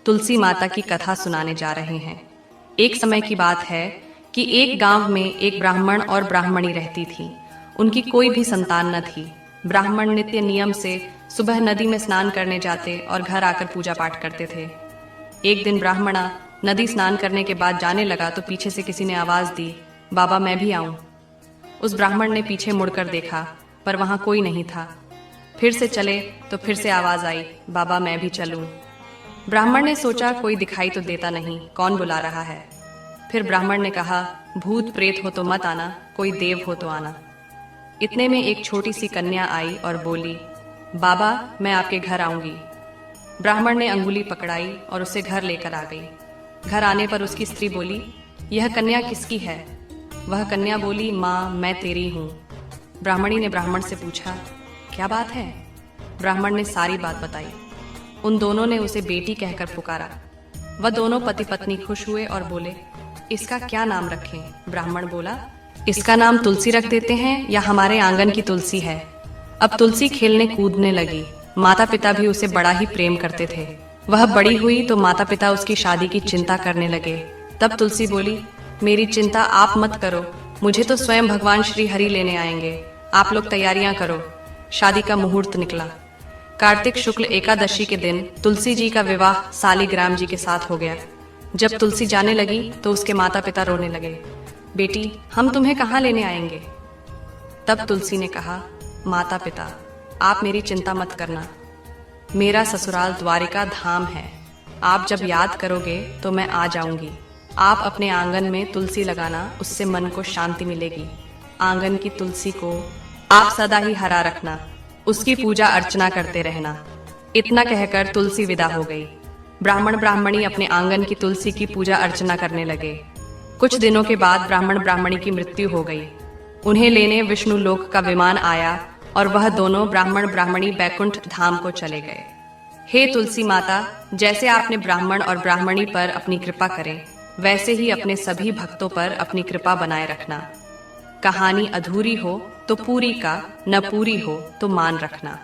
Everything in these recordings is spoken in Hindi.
तुलसी माता की कथा सुनाने जा रहे हैं। एक समय की बात है कि एक गांव में एक ब्राह्मण और ब्राह्मणी रहती थी। उनकी कोई भी संतान न थी। ब्राह्मण नित्य नियम से सुबह नदी में स्नान करने जाते और घर आकर पूजा पाठ करते थे। एक दिन ब्राह्मणा नदी स्नान करने के बाद जाने लगा तो पीछे से किसी ने आवाज दी, बाबा मैं भी आऊं। उस ब्राह्मण ने पीछे मुड़कर देखा पर वहां कोई नहीं था। फिर से चले तो फिर से आवाज आई, बाबा मैं भी चलूं। ब्राह्मण ने सोचा कोई दिखाई तो देता नहीं, कौन बुला रहा है। फिर ब्राह्मण ने कहा, भूत प्रेत हो तो मत आना, कोई देव हो तो आना। इतने में एक छोटी सी कन्या आई और बोली, बाबा मैं आपके घर आऊंगी। ब्राह्मण ने अंगुली पकड़ाई और उसे घर लेकर आ गई। घर आने पर उसकी स्त्री बोली, यह कन्या किसकी है? वह कन्या बोली, माँ मैं तेरी हूँ। ब्राह्मणी ने ब्राह्मण से पूछा, क्या बात है? ब्राह्मण ने सारी बात बताई। उन दोनों ने उसे बेटी कहकर पुकारा। वह दोनों पति पत्नी खुश हुए और बोले, इसका क्या नाम रखें? ब्राह्मण बोला, इसका नाम तुलसी रख देते हैं या हमारे आंगन की तुलसी है। अब तुलसी खेलने कूदने लगी। माता पिता भी उसे बड़ा ही प्रेम करते थे। वह बड़ी हुई तो माता पिता उसकी शादी की चिंता करने लगे। तब तुलसी बोली, मेरी चिंता आप मत करो, मुझे तो स्वयं भगवान श्री हरि लेने आएंगे। आप लोग तैयारियां करो। शादी का मुहूर्त निकला। कार्तिक शुक्ल एकादशी के दिन तुलसी जी का विवाह सालिग्राम जी के साथ हो गया। जब तुलसी जाने लगी तो उसके माता पिता रोने लगे, बेटी हम तुम्हें कहाँ लेने आएंगे? तब तुलसी ने कहा, माता पिता आप मेरी चिंता मत करना, मेरा ससुराल द्वारिका धाम है। आप जब याद करोगे तो मैं आ जाऊंगी। आप अपने आंगन में तुलसी लगाना, उससे मन को शांति मिलेगी। आंगन की तुलसी को आप सदा ही हरा रखना, उसकी पूजा अर्चना करते रहना। इतना कहकर तुलसी विदा हो गई। ब्राह्मण ब्राह्मणी अपने आंगन की तुलसी की पूजा अर्चना करने लगे। कुछ दिनों के बाद ब्राह्मण ब्राह्मणी की मृत्यु हो गई। उन्हें लेने विष्णु लोक का विमान आया और वह दोनों ब्राह्मण ब्राह्मणी बैकुंठ धाम को चले गए। हे तुलसी माता, जैसे आपने ब्राह्मण और ब्राह्मणी पर अपनी कृपा करें, वैसे ही अपने सभी भक्तों पर अपनी कृपा बनाए रखना। कहानी अधूरी हो तो पूरी का, न पूरी हो तो मान रखना।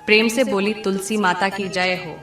प्रेम से बोली तुलसी माता की जय हो।